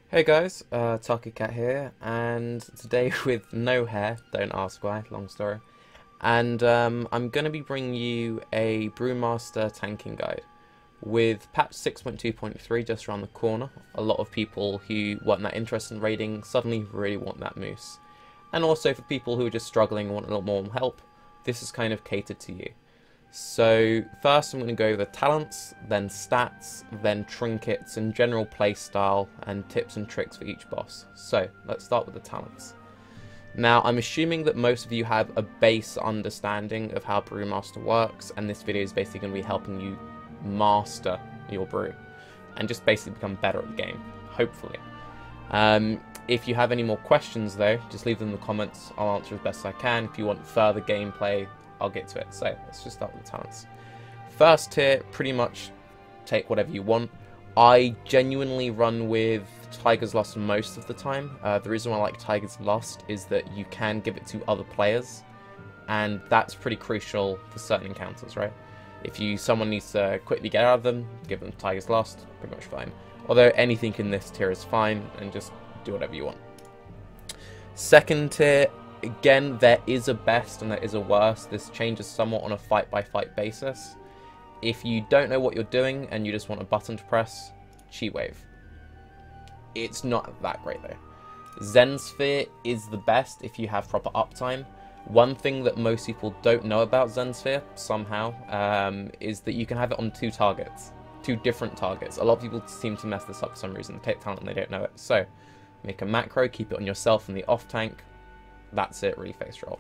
Hey guys, Tarke Cat here, and today with no hair, don't ask why, long story. And I'm going to be bringing you a Brewmaster tanking guide. With patch 6.2.3 just around the corner, a lot of people who weren't that interested in raiding suddenly really want that moose. And also for people who are just struggling and want a lot more help, this is kind of catered to you. So first I'm going to go over the talents, then stats, then trinkets and general playstyle and tips and tricks for each boss. So let's start with the talents. Now I'm assuming that most of you have a base understanding of how Brewmaster works, and this video is basically going to be helping you master your brew and just basically become better at the game, hopefully. If you have any more questions though, just leave them in the comments. I'll answer as best I can. If you want further gameplay, I'll get to it. So let's just start with the talents. First tier, pretty much take whatever you want. I genuinely run with Tiger's Lust most of the time. The reason why I like Tiger's Lust is that you can give it to other players, and that's pretty crucial for certain encounters, right? If someone needs to quickly get out of them, give them Tiger's Lust, pretty much fine. Although anything in this tier is fine, and just do whatever you want. Second tier, again, there is a best and there is a worst. This changes somewhat on a fight-by-fight basis. If you don't know what you're doing and you just want a button to press, Chi Wave. It's not that great though. Zen Sphere is the best if you have proper uptime. One thing that most people don't know about Zen Sphere, somehow, is that you can have it on two different targets. A lot of people seem to mess this up for some reason. They take talent and they don't know it. So, make a macro, keep it on yourself in the off tank. That's it, really face roll.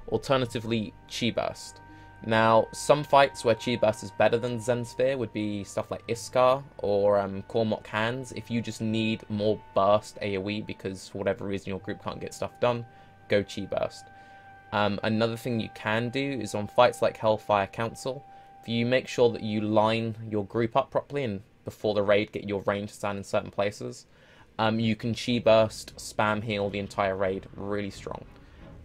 Alternatively, Chi Burst. Now, some fights where Chi Burst is better than Zen Sphere would be stuff like Iskar or Cormoc Hands. If you just need more burst AoE because for whatever reason your group can't get stuff done, go Chi Burst. Another thing you can do is on fights like Hellfire Council, if you make sure that you line your group up properly and before the raid get your range to stand in certain places, you can Chi Burst, spam heal the entire raid really strong.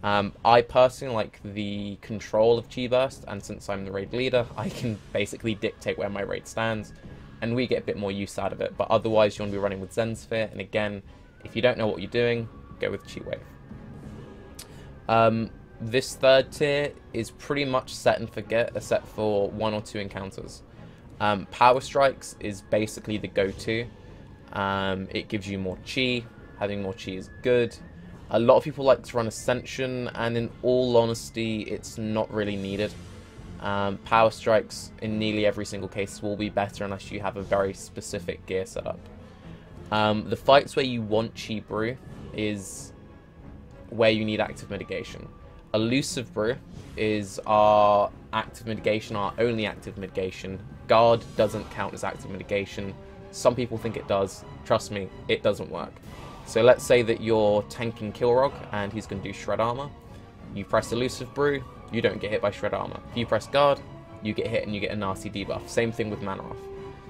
I personally like the control of Chi Burst, and since I'm the raid leader, I can basically dictate where my raid stands, and we get a bit more use out of it. But otherwise, you want to be running with Zen Sphere, and again, if you don't know what you're doing, go with Chi Wave. This third tier is pretty much set and forget, except for one or two encounters. Power Strikes is basically the go-to. It gives you more chi. Having more chi is good. A lot of people like to run Ascension, and in all honesty, it's not really needed. Power Strikes in nearly every single case will be better unless you have a very specific gear setup. The fights where you want Chi Brew is where you need active mitigation. Elusive Brew is our active mitigation, our only active mitigation. Guard doesn't count as active mitigation. Some people think it does. Trust me, it doesn't work. So let's say that you're tanking Kilrog and he's going to do Shred Armor. You press Elusive Brew, you don't get hit by Shred Armor. If you press Guard, you get hit and you get a nasty debuff. Same thing with Mana Off.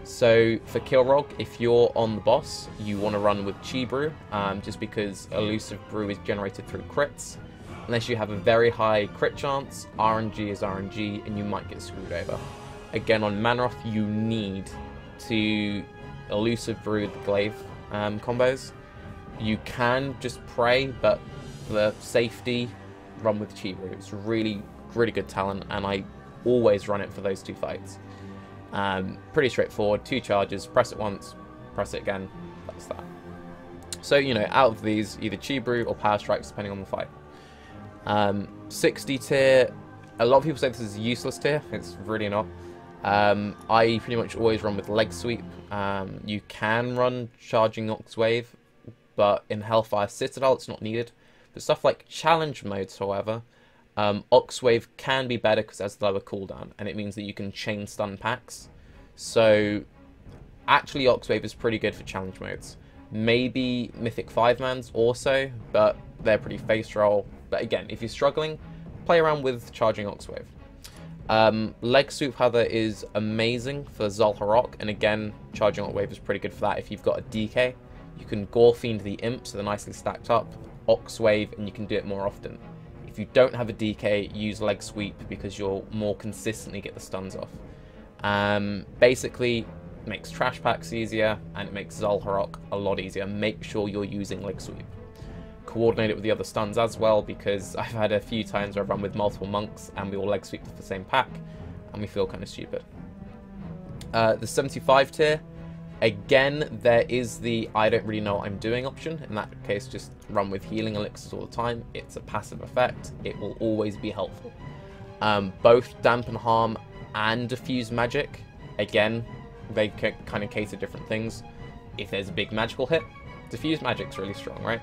So for Kilrog, if you're on the boss, you want to run with Chi Brew, just because Elusive Brew is generated through crits. Unless you have a very high crit chance, RNG is RNG and you might get screwed over. Again, on Mana Off, you need to Elusive Brew the Glaive combos. You can just pray, but for the safety, run with Chi Brew. It's really, really good talent, and I always run it for those two fights. Pretty straightforward, 2 charges, press it once, press it again, that's that. So, you know, out of these, either Chi Brew or Power Strikes, depending on the fight. 60 tier, a lot of people say this is a useless tier. It's really not. I pretty much always run with Leg Sweep. You can run Charging Ox Wave, but in Hellfire Citadel it's not needed. For stuff like challenge modes, however, Ox Wave can be better because it has lower cooldown, and it means that you can chain stun packs. So actually Ox Wave is pretty good for challenge modes. Maybe Mythic 5-mans also, but they're pretty face roll. But again, if you're struggling, play around with Charging Ox Wave. Leg Sweep, however, is amazing for Zul'Harok, and again, Charging Ox Wave is pretty good for that. If you've got a DK, you can Gore Fiend the Imp, so they're nicely stacked up, Ox Wave, and you can do it more often. If you don't have a DK, use Leg Sweep because you'll more consistently get the stuns off. Basically, makes trash packs easier, and it makes Zul'Harok a lot easier. Make sure you're using Leg Sweep. Coordinate it with the other stuns as well, because I've had a few times where I've run with multiple monks and we all leg sweep the same pack and we feel kind of stupid. The 75 tier, again, there is the I don't really know what I'm doing option. In that case, just run with healing elixirs all the time. It's a passive effect. It will always be helpful. Both Dampen Harm and Diffuse Magic, again, they kind of cater different things. If there's a big magical hit, Diffuse Magic's really strong, right?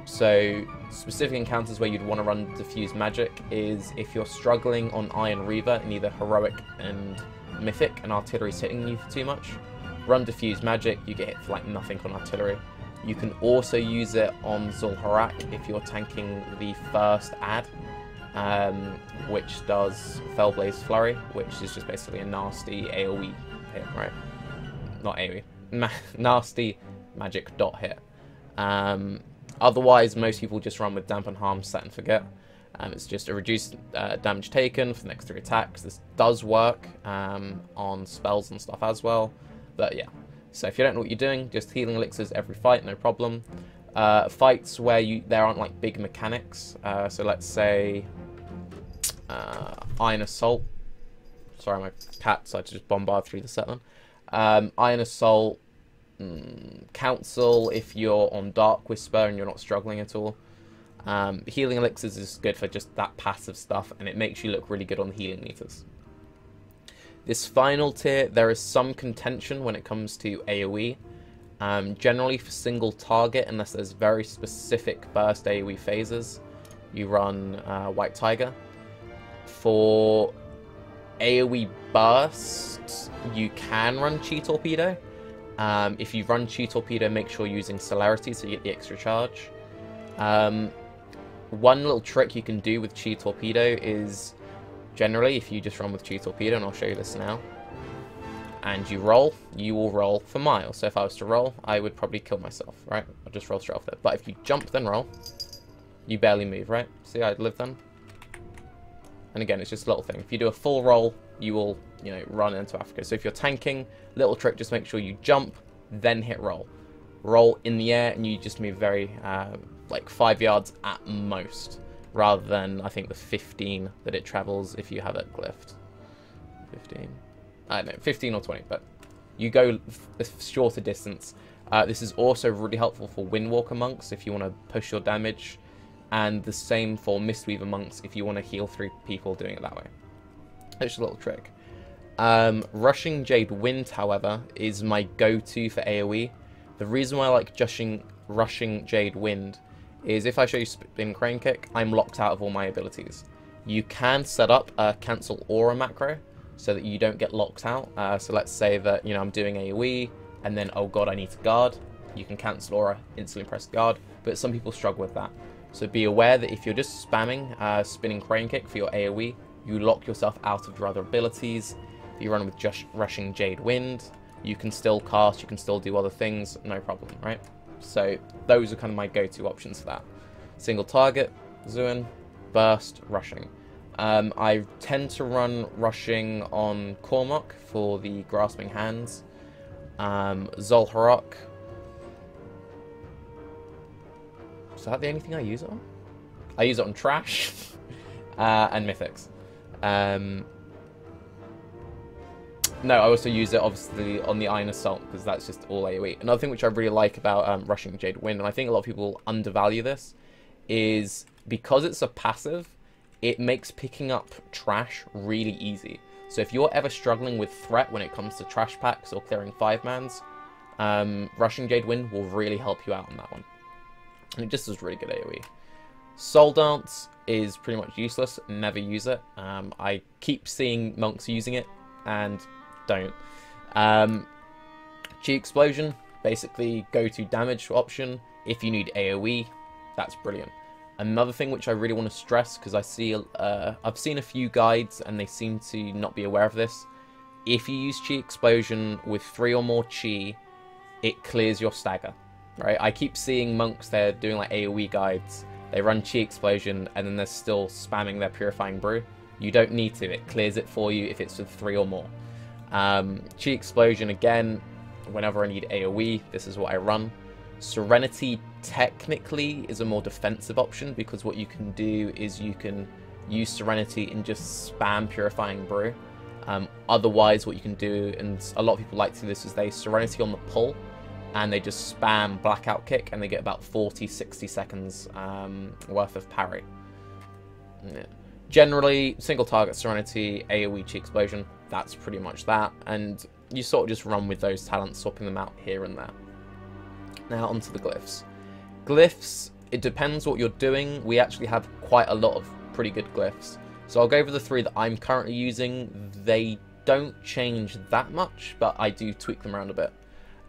So specific encounters where you'd want to run Diffuse Magic is if you're struggling on Iron Reaver in either Heroic and Mythic and Artillery's hitting you for too much. Run Diffuse Magic, you get hit for like nothing on Artillery. You can also use it on Zul'Harok if you're tanking the first add, which does Fellblaze Flurry, which is just basically a nasty AoE hit, right? Not AoE, nasty magic dot hit. Otherwise, most people just run with Dampen Harm, Set and Forget. It's just a reduced damage taken for the next 3 attacks. This does work on spells and stuff as well. But yeah, so if you don't know what you're doing, just healing elixirs every fight, no problem. Fights where there aren't like big mechanics. So let's say Iron Assault. Sorry, my cat decided to just bombard through the set then. Iron Assault. Council if you're on Dark Whisper and you're not struggling at all. Healing elixirs is good for just that passive stuff, and it makes you look really good on the healing meters. This final tier, there is some contention when it comes to AoE. Generally for single target, unless there's very specific burst AoE phases, you run White Tiger. For AoE burst, you can run Chi Torpedo. If you run Chi Torpedo, make sure you're using Celerity so you get the extra charge. One little trick you can do with Chi Torpedo is, generally, if you just run with Chi Torpedo, and I'll show you this now, and you roll, you will roll for miles. So if I was to roll, I would probably kill myself, right? I'll just roll straight off there. But if you jump then roll, you barely move, right? See, I'd live then. And again, it's just a little thing. If you do a full roll, you will, you know, run into Africa. So if you're tanking, little trick, just make sure you jump, then hit roll. Roll in the air, and you just move very, like 5 yards at most, rather than, I think, the 15 that it travels if you have it glyphed. 15. I don't know, 15 or 20, but you go a shorter distance. This is also really helpful for Windwalker monks if you want to push your damage, and the same for Mistweaver monks if you want to heal 3 people doing it that way. It's just a little trick. Rushing Jade Wind, however, is my go-to for AoE. The reason why I like rushing Jade Wind is if I show you Spin Crane Kick, I'm locked out of all my abilities. You can set up a cancel aura macro so that you don't get locked out. So let's say that, you know, I'm doing AoE and then, oh god, I need to guard. You can cancel aura, instantly press guard, but some people struggle with that. So be aware that if you're just spamming Spinning Crane Kick for your AoE, you lock yourself out of your other abilities. If you run with just Rushing Jade Wind, you can still cast, you can still do other things, no problem, right? So those are kind of my go-to options for that. Single target, Zuin, burst, rushing. I tend to run rushing on Cormac for the grasping hands. Zul'Harok. Is that the only thing I use it on? I use it on trash and mythics. No, I also use it, obviously, on the Iron Assault, because that's just all AoE. Another thing which I really like about Rushing Jade Wind, and I think a lot of people undervalue this, is because it's a passive, it makes picking up trash really easy. So if you're ever struggling with threat when it comes to trash packs or clearing 5-mans, Rushing Jade Wind will really help you out on that one. And it just does really good AoE. Soul Dance is pretty much useless, never use it. I keep seeing monks using it, and don't. Chi Explosion, basically go-to damage option. If you need AoE, that's brilliant. Another thing which I really want to stress, because I see, I've seen a few guides and they seem to not be aware of this. If you use Chi Explosion with 3 or more Chi, it clears your stagger, right? I keep seeing monks, they're doing like AoE guides, they run Chi Explosion and then they're still spamming their Purifying Brew. You don't need to, it clears it for you if it's with 3 or more. Chi Explosion, again, whenever I need AoE, this is what I run. Serenity technically is a more defensive option, because what you can do is you can use Serenity and just spam Purifying Brew. Otherwise, what you can do, and a lot of people like to do this, is they Serenity on the pull, and they just spam Blackout Kick, and they get about 40-60 seconds worth of parry. Yeah. Generally, single target Serenity, AoE Chi Explosion, that's pretty much that, and you sort of just run with those talents, swapping them out here and there. Now onto the Glyphs. Glyphs, it depends what you're doing. We actually have quite a lot of pretty good Glyphs. So I'll go over the 3 that I'm currently using. They don't change that much, but I do tweak them around a bit.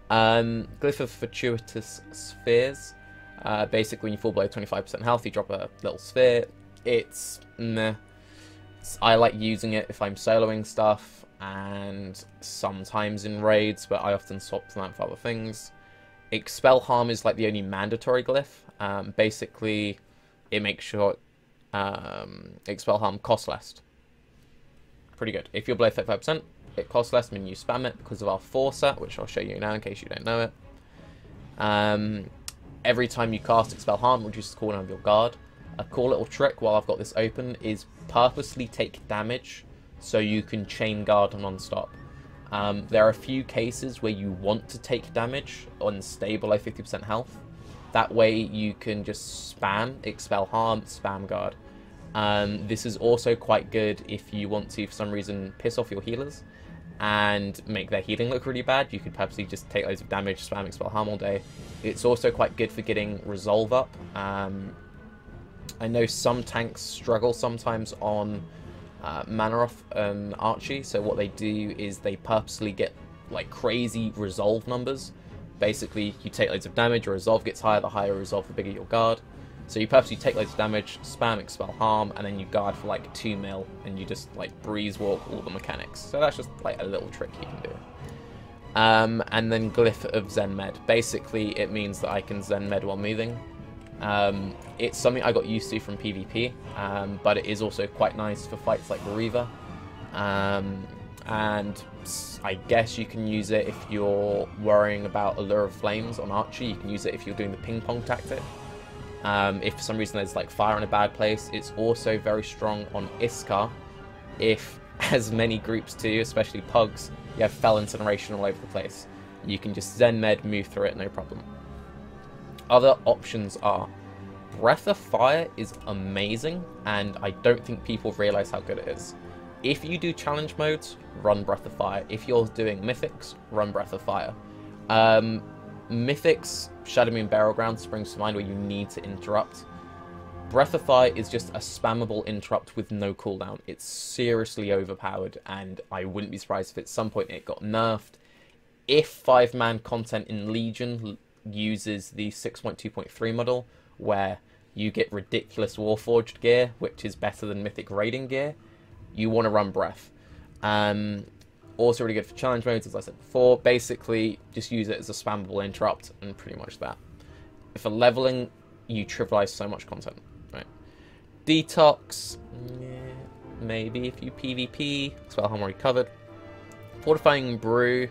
Glyph of Fortuitous Spheres. Basically, when you fall below 25% health, you drop a little sphere. It's meh. I like using it if I'm soloing stuff, and sometimes in raids, but I often swap them out for other things. Expel Harm is like the only mandatory glyph. Basically, it makes sure Expel Harm costs less. Pretty good. If you're below 35%, it costs less, meaning you spam it because of our Forcer, which I'll show you now in case you don't know it. Every time you cast Expel Harm, reduces the cooldown of your guard. A cool little trick while I've got this open is purposely take damage so you can chain guard non-stop. There are a few cases where you want to take damage and stay below 50% health. That way you can just spam Expel Harm, spam guard. This is also quite good if you want to, for some reason, piss off your healers and make their healing look really bad. You could purposely just take loads of damage, spam Expel Harm all day. It's also quite good for getting Resolve up. I know some tanks struggle sometimes on Manaroth and Archie, so what they do is they purposely get like crazy Resolve numbers. Basically, you take loads of damage, your Resolve gets higher, the higher Resolve, the bigger your guard. So you purposely take loads of damage, spam Expel Harm, and then you guard for like 2 mil, and you just like breeze walk all the mechanics. So that's just like a little trick you can do. And then Glyph of Zen Med. Basically, it means that I can Zen Med while moving. It's something I got used to from PvP, but it is also quite nice for fights like Reaver. And I guess you can use it if you're worrying about Allure of Flames on Archie. You can use it if you're doing the ping pong tactic. If for some reason there's like fire in a bad place, it's also very strong on Iskar. If, as many groups do, especially Pugs, you have Fell Incineration all over the place. You can just Zen Med, move through it, no problem. Other options are Breath of Fire is amazing, and I don't think people realise how good it is. If you do challenge modes, run Breath of Fire. If you're doing Mythics, run Breath of Fire. Mythics, Shadow Moon Burial Ground springs to mind where you need to interrupt. Breath of Fire is just a spammable interrupt with no cooldown. It's seriously overpowered, and I wouldn't be surprised if at some point it got nerfed. If 5-man content in Legion uses the 6.2.3 model, where you get ridiculous Warforged gear, which is better than Mythic raiding gear, you want to run Breath. Also really good for challenge modes, as I said before. Basically, just use it as a spammable interrupt, and pretty much that. For leveling, you trivialize so much content, right? Detox, maybe if you PvP, as well, I'm already covered. Fortifying Brew,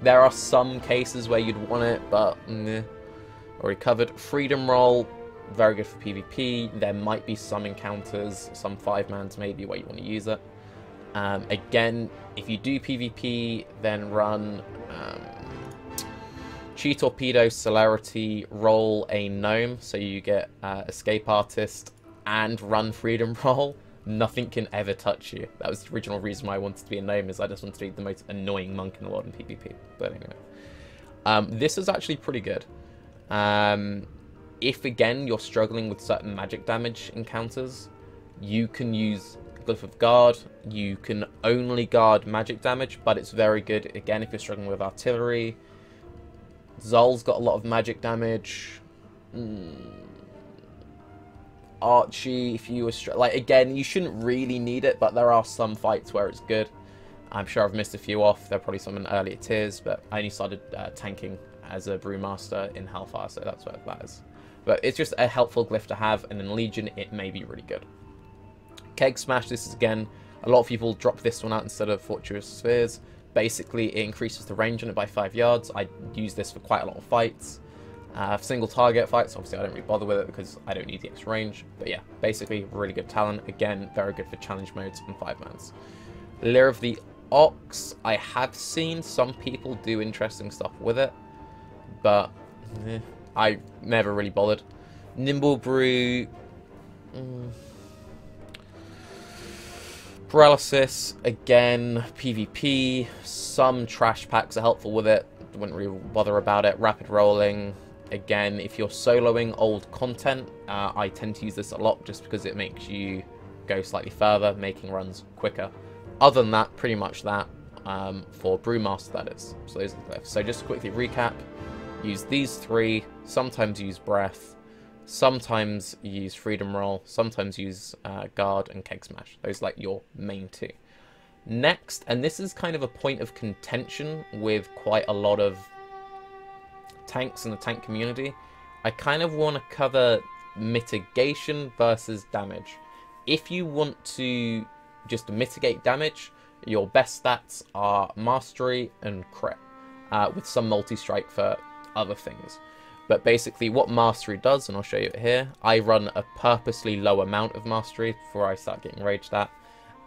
there are some cases where you'd want it, but already covered. Freedom Roll, very good for PvP. There might be some encounters, some 5-mans maybe, where you want to use it. Again, if you do PvP, then run Chi Torpedo, Celerity, roll a Gnome, so you get Escape Artist, and run Freedom Roll. Nothing can ever touch you. That was the original reason why I wanted to be a Gnome, is I just wanted to be the most annoying monk in the world in PvP. But anyway. This is actually pretty good. If, again, you're struggling with certain magic damage encounters, you can use Glyph of Guard. You can only guard magic damage, but it's very good, again, if you're struggling with artillery. Zol's got a lot of magic damage. Archie, if you were like, again, you shouldn't really need it, but there are some fights where it's good. I'm sure I've missed a few off. There are probably some in earlier tiers, but I only started tanking as a Brewmaster in Hellfire, so that's where that is. But it's just a helpful glyph to have, and in Legion, it may be really good. Keg Smash, this is, again, A lot of people drop this one out instead of Fortress Spheres. Basically, it increases the range on it by 5 yards. I use this for quite a lot of fights. Single target fights, obviously I don't really bother with it because I don't need the extra range. But yeah, basically really good talent. Again, very good for challenge modes and 5-mans. Leer of the Ox, I have seen some people do interesting stuff with it, but I never really bothered. Nimble Brew, Paralysis, again, PvP, some trash packs are helpful with it, wouldn't really bother about it. Rapid Rolling, again, if you're soloing old content, I tend to use this a lot just because it makes you go slightly further, making runs quicker. Other than that, pretty much that, for Brewmaster that is. So those are the glyphs. So just to quickly recap, use these 3, sometimes use Breath, sometimes use Freedom Roll, sometimes use Guard and Keg Smash. Those are like your main 2. Next, and this is kind of a point of contention with quite a lot of tanks in the tank community, I kind of want to cover mitigation versus damage. If you want to just mitigate damage, your best stats are Mastery and Crit, with some multi-strike for other things. But basically what Mastery does, and I'll show you it here, I run a purposely low amount of Mastery before I start getting raged at.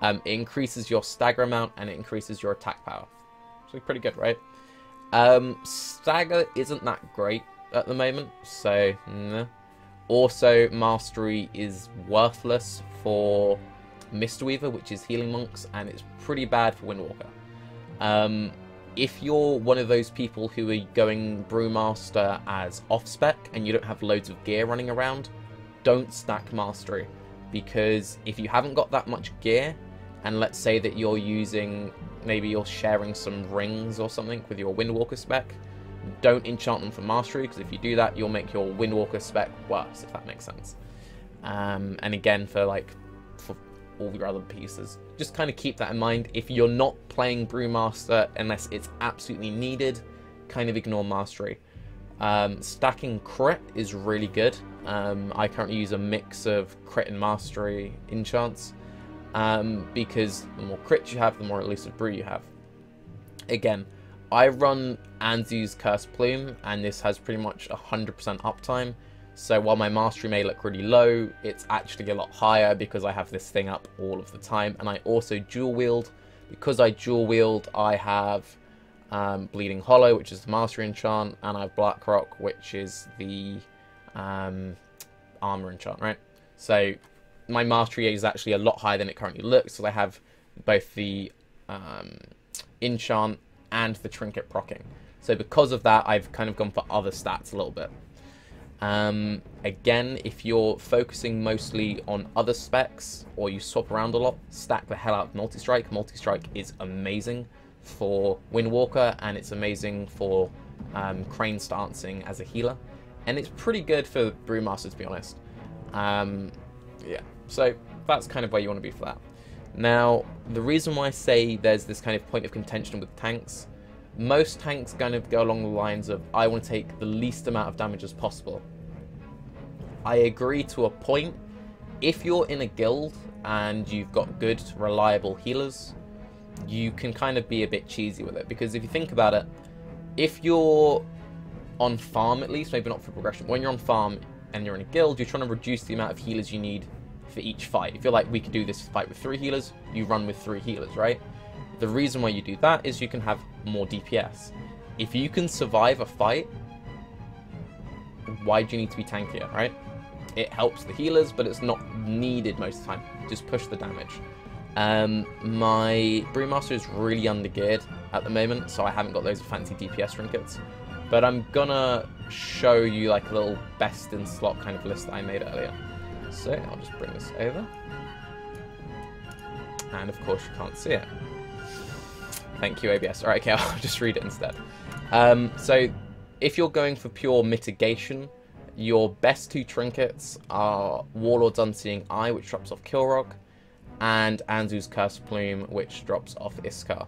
It increases your stagger amount and it increases your attack power. So pretty good, right? Stagger isn't that great at the moment, so nah. Also, Mastery is worthless for Mistweaver, which is Healing Monks, and it's pretty bad for Windwalker. If you're one of those people who are going Brewmaster as off-spec and you don't have loads of gear running around, don't stack Mastery, because if you haven't got that much gear, and let's say that you're using, maybe you're sharing some rings or something with your Windwalker spec, don't enchant them for Mastery, because if you do that, you'll make your Windwalker spec worse, if that makes sense. And again, for all your other pieces, just kind of keep that in mind. If you're not playing Brewmaster unless it's absolutely needed, kind of ignore Mastery. Stacking Crit is really good. I currently use a mix of Crit and Mastery enchants, because the more crits you have, the more elusive brew you have. Again, I run Anzu's Cursed Plume, and this has pretty much 100% uptime. So while my Mastery may look really low, it's actually a lot higher because I have this thing up all of the time. And I also dual wield. Because I dual wield, I have Bleeding Hollow, which is the Mastery enchant, and I have Blackrock, which is the armor enchant, right? So my Mastery is actually a lot higher than it currently looks, so I have both the enchant and the trinket proccing. So because of that, I've kind of gone for other stats a little bit. Again, if you're focusing mostly on other specs, or you swap around a lot, stack the hell out of Multi-Strike. Multi-Strike is amazing for Windwalker, and it's amazing for Crane Stancing as a healer. And it's pretty good for Brewmaster, to be honest. Yeah, so that's kind of where you want to be for that. Now, the reason why I say there's this kind of point of contention with tanks, most tanks kind of go along the lines of, I want to take the least amount of damage as possible. I agree to a point. If you're in a guild and you've got good, reliable healers, you can kind of be a bit cheesy with it. Because if you think about it, if you're on farm at least, maybe not for progression, when you're on farm and you're in a guild, you're trying to reduce the amount of healers you need for each fight. If you're like, we could do this fight with 3 healers, you run with 3 healers, right? The reason why you do that is you can have more DPS. If you can survive a fight, why do you need to be tankier, right? It helps the healers, but it's not needed most of the time. Just push the damage. My Brewmaster is really undergeared at the moment, so I haven't got those fancy DPS trinkets. But I'm gonna show you like a little best in slot kind of list that I made earlier. So I'll just bring this over. And of course you can't see it. Thank you, ABS. Alright, okay, I'll just read it instead. So if you're going for pure mitigation, your best 2 trinkets are Warlord's Unseeing Eye, which drops off Kilrock, and Anzu's Cursed Plume, which drops off Iskar.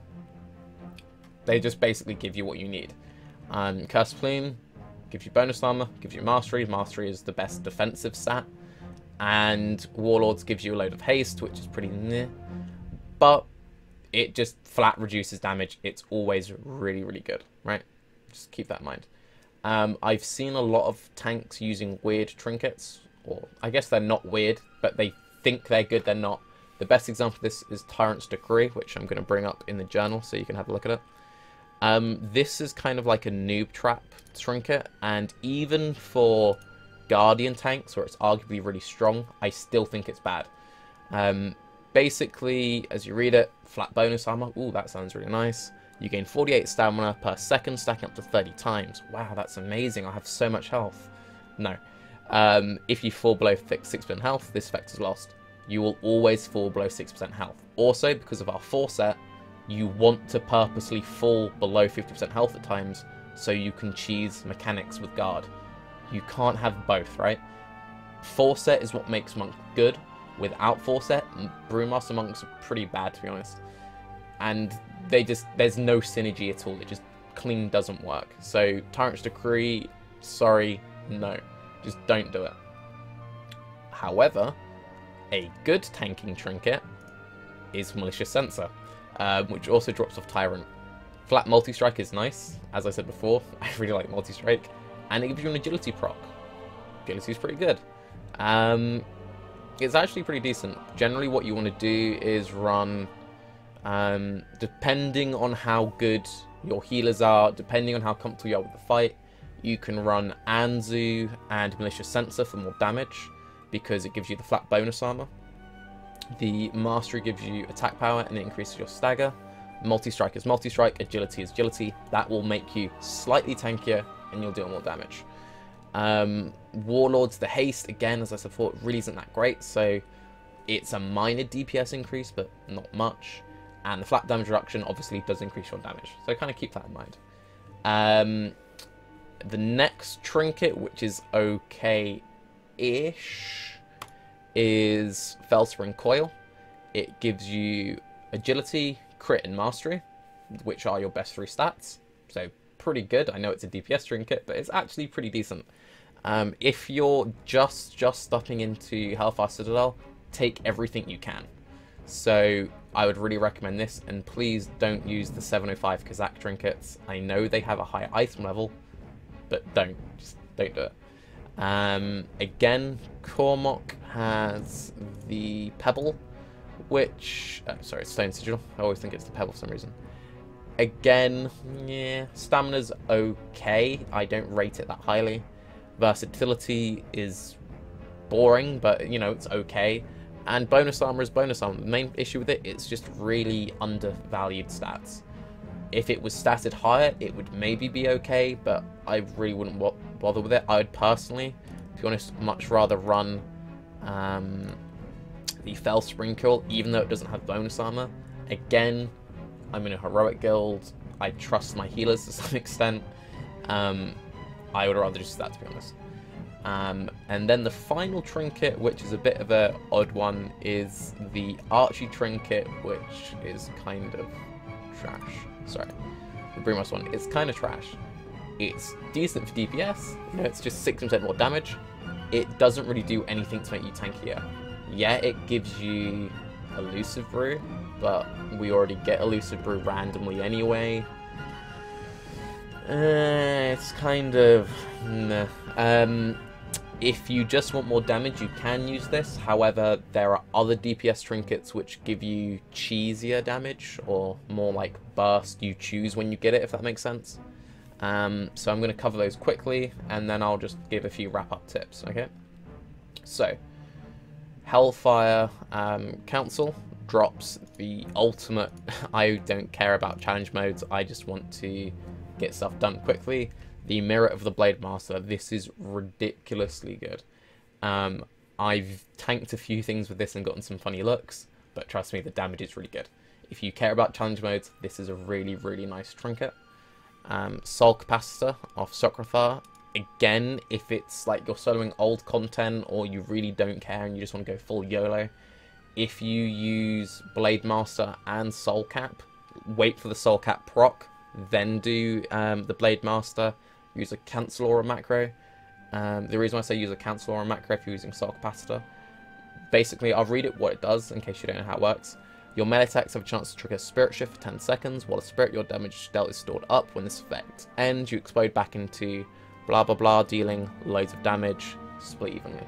They just basically give you what you need. Cursed Plume gives you bonus armor, gives you Mastery. Mastery is the best defensive stat. And Warlords gives you a load of haste, which is pretty meh. but it just flat reduces damage. It's always really, really good, right? Just keep that in mind. I've seen a lot of tanks using weird trinkets, or I guess they're not weird, but they think they're good, they're not. The best example of this is Tyrants Decree, which I'm going to bring up in the journal so you can have a look at it. This is kind of like a noob trap trinket, and even for Guardian tanks, where it's arguably really strong, I still think it's bad. Basically, as you read it, flat bonus armor. Ooh, that sounds really nice. You gain 48 stamina per second, stacking up to 30 times. Wow, that's amazing. I have so much health. No. If you fall below 6% health, this effect is lost. You will always fall below 6% health. Also, because of our 4 set, you want to purposely fall below 50% health at times so you can cheese mechanics with guard. You can't have both, right? 4 set is what makes Monk good. Without 4 set, Brewmaster Monks are pretty bad, to be honest. And there's no synergy at all. It just clean doesn't work. So Tyrants Decree, sorry, no. Just don't do it. However, a good tanking trinket is Malicious Sensor, which also drops off Tyrant. Flat multi-strike is nice, as I said before. I really like multi-strike. And it gives you an agility proc. Agility is pretty good. It's actually pretty decent. Generally what you want to do is run, depending on how good your healers are, depending on how comfortable you are with the fight, you can run Anzu and Malicious Sensor for more damage, because it gives you the flat bonus armor. The Mastery gives you attack power and it increases your stagger. Multi-strike is multi-strike, agility is agility. That will make you slightly tankier and you'll deal more damage. Warlords, the haste, again, as I said before, really isn't that great, so it's a minor DPS increase, but not much. And the flat damage reduction obviously does increase your damage, so kind of keep that in mind. The next trinket, which is okay-ish, is Felspring Coil. It gives you agility, crit, and mastery, which are your best 3 stats, so pretty good. I know it's a DPS trinket, but it's actually pretty decent. If you're just stepping into Hellfire Citadel, take everything you can. So I would really recommend this, and please don't use the 705 Kazakh trinkets. I know they have a high item level, but just don't do it. Again, Cormac has the Pebble, which, sorry, Stone Sigil. I always think it's the Pebble for some reason. Again, yeah, stamina's okay. I don't rate it that highly. Versatility is boring, but, you know, it's okay. And bonus armor is bonus armor. The main issue with it, it's just really undervalued stats. If it was statted higher, it would maybe be okay, but I really wouldn't bother with it. I would personally, to be honest, much rather run the Fell Sprinkle, even though it doesn't have bonus armor. Again, I'm in a heroic guild. I trust my healers to some extent. I would rather just that, to be honest. And then the final trinket, which is a bit of an odd one, is the Archie trinket, which is kind of trash. Sorry, the Brewmaster one. It's kind of trash. It's decent for DPS. You know, it's just 6% more damage. It doesn't really do anything to make you tankier. Yeah, it gives you Elusive Brew, but we already get Elusive Brew randomly anyway. It's kind of... nah. If you just want more damage, you can use this. However, there are other DPS trinkets which give you cheesier damage, or more like burst. You choose when you get it, if that makes sense. So I'm going to cover those quickly, and then I'll just give a few wrap-up tips, okay? So, Hellfire Council drops the ultimate, I don't care about challenge modes, I just want to get stuff done quickly. The Mirror of the Blademaster, this is ridiculously good. I've tanked a few things with this and gotten some funny looks, but trust me, the damage is really good. If you care about challenge modes, this is a really, really nice trinket. Soul Capacitor off Socrathar. Again, if it's like you're soloing old content or you really don't care and you just want to go full YOLO, if you use Blademaster and Soul Cap, wait for the Soul Cap proc, then do the Blademaster. Use a Cancel Aura macro. The reason why I say use a Cancel Aura macro if you're using Soul Capacitor, basically, I'll read it what it does in case you don't know how it works. Your melee attacks have a chance to trigger Spirit Shift for 10 seconds. While a spirit, your damage dealt is stored up. When this effect ends, you explode back into blah blah blah, dealing loads of damage, split evenly.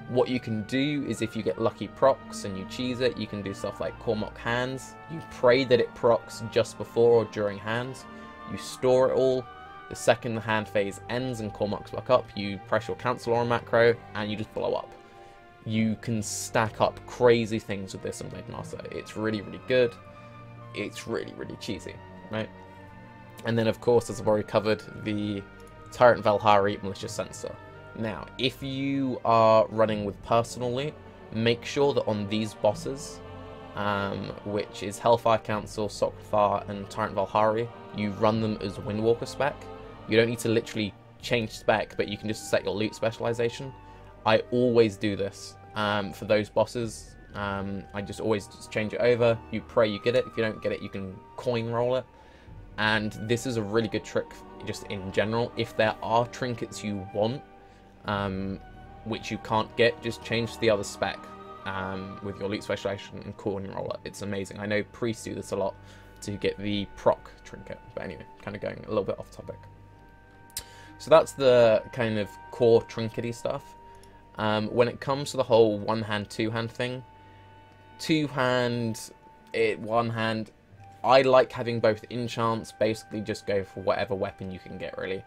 What you can do is if you get lucky procs and you cheese it, you can do stuff like Cormock Hands. You pray that it procs just before or during hands. You store it all. The second the hand phase ends and Cormoc's back up, you press your Cancel Aura macro and you just blow up. You can stack up crazy things with this on Glyphs. It's really, really good. It's really, really cheesy, right? And then, of course, as I've already covered, the Tyrant Valhari Malicious Sensor. Now, if you are running with personal loot, make sure that on these bosses, which is Hellfire Council, Sokthar, and Tyrant Valhari, you run them as Windwalker spec. You don't need to literally change spec, but you can just set your loot specialization. I always do this for those bosses. I just always change it over. You pray you get it. If you don't get it, you can coin roll it. And this is a really good trick just in general. If there are trinkets you want, which you can't get, just change the other spec with your loot specialization and coin roll it. It's amazing. I know priests do this a lot to get the proc trinket. But anyway, kind of going a little bit off topic. So that's the kind of core trinkety stuff. When it comes to the whole one-hand, two-hand thing, one-hand, I like having both enchants. Basically, just go for whatever weapon you can get, really.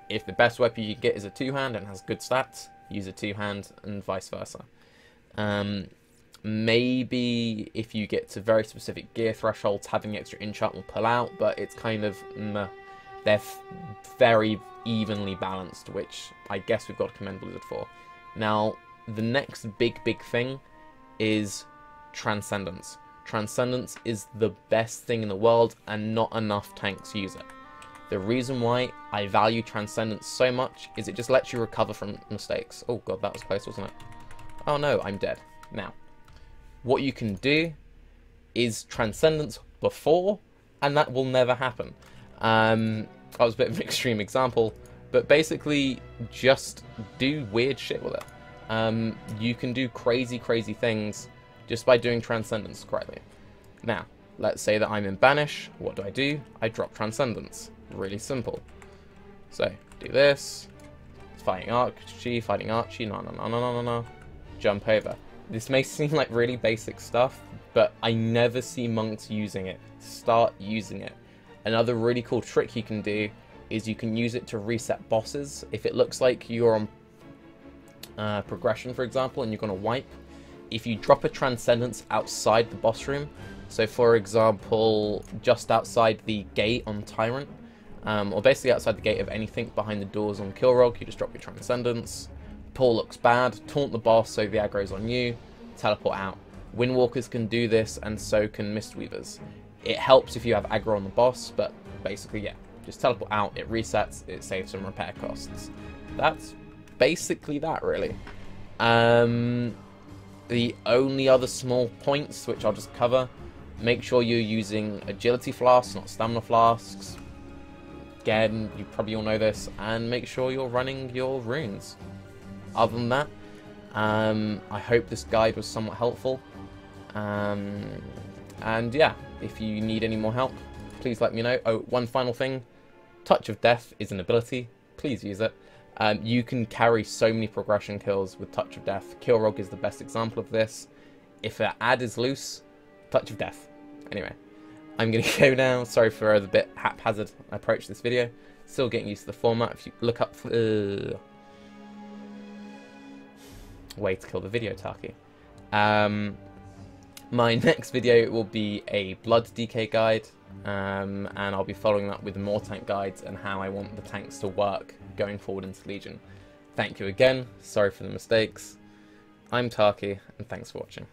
If the best weapon you can get is a two-hand and has good stats, use a two-hand, and vice versa. Maybe if you get to very specific gear thresholds, having extra enchant will pull out, but it's kind of meh. They're very evenly balanced, which I guess we've got to commend Blizzard for. Now, the next big thing is Transcendence. Transcendence is the best thing in the world, and not enough tanks use it. The reason why I value Transcendence so much is it just lets you recover from mistakes. Oh god, that was close, wasn't it? Oh no, I'm dead. Now, what you can do is Transcendence before, and that will never happen. That was a bit of an extreme example, but basically just do weird shit with it. You can do crazy things just by doing Transcendence correctly. Now, let's say that I'm in Banish. What do? I drop Transcendence. Really simple. So, do this. Fighting Archie, no. Jump over. This may seem like really basic stuff, but I never see monks using it. Start using it. Another really cool trick you can do is you can use it to reset bosses. If it looks like you're on progression, for example, and you're going to wipe, if you drop a Transcendence outside the boss room, so for example, just outside the gate on Tyrant, or basically outside the gate of anything behind the doors on Kilrog, you just drop your Transcendence. Pull looks bad, taunt the boss so the aggro's on you, teleport out. Windwalkers can do this, and so can Mistweavers. It helps if you have aggro on the boss, but basically, yeah, just teleport out, it resets, it saves some repair costs. That's basically that, really. The only other small points, which I'll just cover, make sure you're using agility flasks, not stamina flasks. Again, you probably all know this, and make sure you're running your runes. Other than that, I hope this guide was somewhat helpful. And yeah, if you need any more help, please let me know. Oh, one final thing. Touch of Death is an ability. Please use it. You can carry so many progression kills with Touch of Death. Kilrog is the best example of this. If an ad is loose, Touch of Death. Anyway, I'm going to go now. Sorry for the bit haphazard approach to this video. Still getting used to the format. If you look up... way to kill the video, Tarke. My next video will be a blood DK guide, and I'll be following that with more tank guides and how I want the tanks to work going forward into Legion. Thank you again, sorry for the mistakes. I'm Tarke, and thanks for watching.